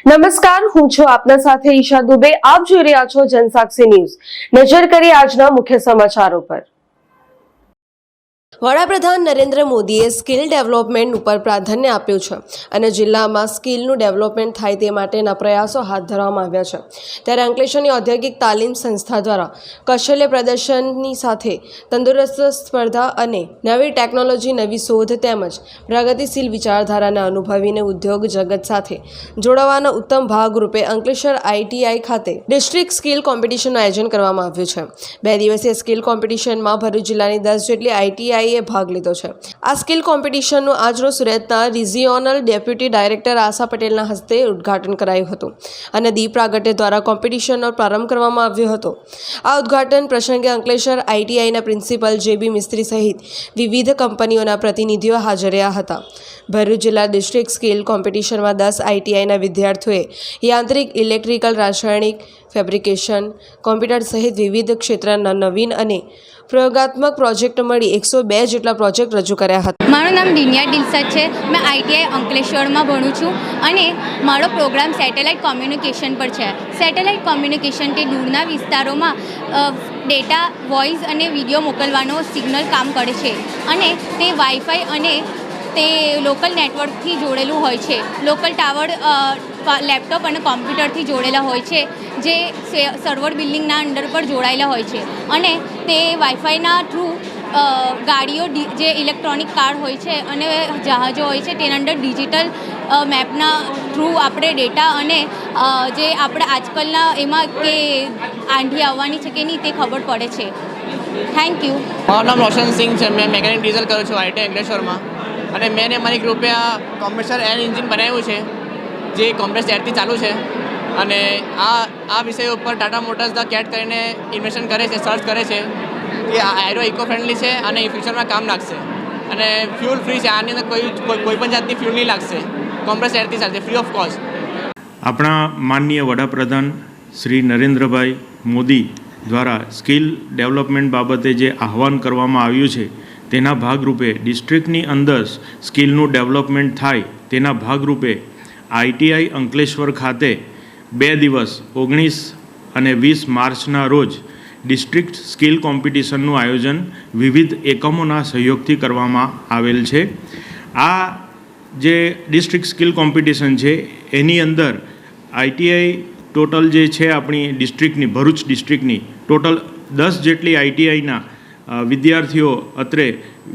નમસ્કાર, હું છું આપના સાથે ઈશા દુબે. આપ જોઈ રહ્યા છો જનસાક્ષી ન્યૂઝ. નજર કરીએ આજના મુખ્ય સમાચારો પર. વડાપ્રધાન નરેન્દ્ર મોદીએ સ્કિલ ડેવલપમેન્ટ ઉપર પ્રાધાન્ય આપ્યું છે અને જિલ્લામાં સ્કિલનું ડેવલપમેન્ટ થાય તે માટેના પ્રયાસો હાથ ધરવામાં આવ્યા છે. ત્યારે અંકલેશ્વરની ઔદ્યોગિક તાલીમ સંસ્થા દ્વારા કૌશલ્ય પ્રદર્શનની સાથે તંદુરસ્ત સ્પર્ધા અને નવી ટેકનોલોજી, નવી શોધ તેમજ પ્રગતિશીલ વિચારધારાને અનુભવીને ઉદ્યોગ જગત સાથે જોડાવાના ઉત્તમ ભાગરૂપે અંકલેશ્વર ITI ખાતે ડિસ્ટ્રિક્ટ સ્કિલ કોમ્પિટિશનનું આયોજન કરવામાં આવ્યું છે. 2 દિવસીય સ્કિલ કોમ્પિટિશનમાં ભરૂચ જિલ્લાની 10 જેટલી ITI ભાગ લીધો છે. આ સ્કિલ કોમ્પિટિશનનું આજરોજ સુરતના રિજિયોનલ ડેપ્યુટી ડાયરેક્ટર આશા પટેલના હસ્તે ઉદ્ઘાટન કરાયું હતું અને દીપ પ્રાગટ્ય દ્વારા કોમ્પિટિશનનો પ્રારંભ કરવામાં આવ્યો હતો. આ ઉદ્ઘાટન પ્રસંગે અંકલેશ્વર ITIના પ્રિન્સિપલ JB મિસ્ત્રી સહિત વિવિધ કંપનીઓના પ્રતિનિધિઓ હાજર રહ્યા હતા. ભરૂચ જિલ્લા ડિસ્ટ્રિક્ટ સ્કિલ કોમ્પિટિશનમાં 10 ITIના વિદ્યાર્થીઓએ યાંત્રિક, ઇલેક્ટ્રિકલ, રાસાયણિક, ફેબ્રિકેશન, કોમ્પ્યુટર સહિત વિવિધ ક્ષેત્રના નવીન અને પ્રયોગાત્મક પ્રોજેક્ટ મળી 102 જેટલા પ્રોજેક્ટ રજૂ કર્યા હતા. મારું નામ દિનિયા દિલસદ છે. મેં ITI અંકલેશ્વરમાં ભણું છું અને મારો પ્રોગ્રામ સેટેલાઇટ કોમ્યુનિકેશન પર છે. સેટેલાઇટ કોમ્યુનિકેશન તે દૂરના વિસ્તારોમાં ડેટા, વોઇસ અને વિડીયો મોકલવાનો સિગ્નલ કામ કરે છે અને તે વાઈફાઈ અને તે લોકલ નેટવર્કથી જોડેલું હોય છે. લોકલ ટાવર, લેપટોપ અને કોમ્પ્યુટરથી જોડેલા હોય છે, જે સર્વર બિલ્ડિંગના અંડર પર જોડાયેલા હોય છે અને તે વાઈફાઈના થ્રુ ગાડીઓ, જે ઇલેક્ટ્રોનિક કાર હોય છે અને જહાજો હોય છે તેના અંદર ડિજિટલ મેપના થ્રુ આપણે ડેટા અને જે આપણે આજકાલના એમાં કે આંધી આવવાની છે કે નહીં તે ખબર પડે છે. Thank you. મારું નામ રોશન સિંહ છે. મેં મેકેનિક ડીઝલ કરું છું ITI અંકલેશ્વરમાં અને મેં મારી ગ્રુપે આ કોમ્પ્રેસર એર એન્જિન બનાવ્યું છે, જે કોમ્પ્રેસ એરથી ચાલુ છે અને આ વિષય ઉપર ટાટા મોટર્સ ધ કેટ કરીને ઇન્વેસ્ટ કરે છે, સર્ચ કરે છે કે આ એરો ઇકો ફ્રેન્ડલી છે અને ફ્યુચરમાં કામ લાગશે અને ફ્યુલ ફ્રી છે. આની અંદર કોઈ પણ જાતની ફ્યુલ નહીં લાગશે, કોમ્પ્રેસ એરથી ચાલશે, ફ્રી ઓફ કોસ્ટ. આપણા માનનીય વડાપ્રધાન શ્રી નરેન્દ્રભાઈ મોદી દ્વારા સ્કિલ ડેવલપમેન્ટ બાબતે જે આહવાન કરવામાં આવ્યું છે તેના ભાગરૂપે ડિસ્ટ્રિક્ટની અંદર સ્કિલનું ડેવલપમેન્ટ થાય તેના ભાગરૂપે ITI અંકલેશ્વર ખાતે 2 દિવસ 19 અને 20 માર્ચના રોજ ડિસ્ટ્રિક્ટ સ્કિલ કોમ્પિટિશનનું આયોજન વિવિધ એકમોના સહયોગથી કરવામાં આવેલ છે. આ જે ડિસ્ટ્રિક્ટ સ્કિલ કોમ્પિટિશન છે એની અંદર ITI ટોટલ જે છે આપણી ડિસ્ટ્રિક્ટની, ભરૂચ ડિસ્ટ્રિક્ટની ટોટલ 10 જેટલી ITIના વિદ્યાર્થીઓ અત્રે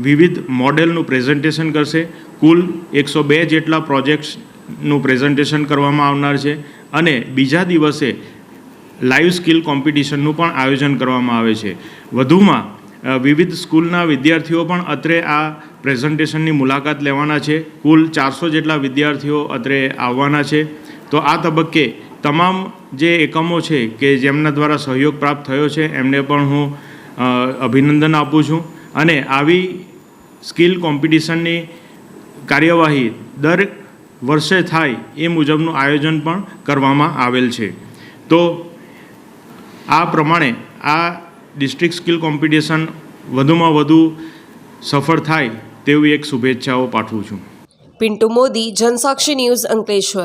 વિવિધ મોડેલનું પ્રેઝન્ટેશન કરશે. કુલ 102 જેટલા પ્રોજેક્ટ્સનું પ્રેઝન્ટેશન કરવામાં આવનાર છે અને બીજા દિવસે લાઈવ સ્કિલ કોમ્પિટિશનનું પણ આયોજન કરવામાં આવે છે. વધુમાં વિવિધ સ્કૂલના વિદ્યાર્થીઓ પણ અત્રે આ પ્રેઝન્ટેશનની મુલાકાત લેવાના છે. કુલ 400 જેટલા વિદ્યાર્થીઓ અત્રે આવવાના છે. તો આ તબક્કે તમામ જે એકમો છે કે જેમના દ્વારા સહયોગ પ્રાપ્ત થયો છે એમને પણ હું અભિનંદન આપું છું અને આવી સ્કિલ કોમ્પિટિશનની કાર્યવાહી દર વર્ષે થાય એ મુજબનું આયોજન પણ કરવામાં આવેલ છે. તો આ પ્રમાણે આ ડિસ્ટ્રિક્ટ સ્કિલ કોમ્પિટિશન વધુમાં વધુ સફળ થાય તેવી એક શુભેચ્છાઓ પાઠવું છું. પિન્ટુ મોદી, જનસાક્ષી ન્યૂઝ, અંકલેશ્વર.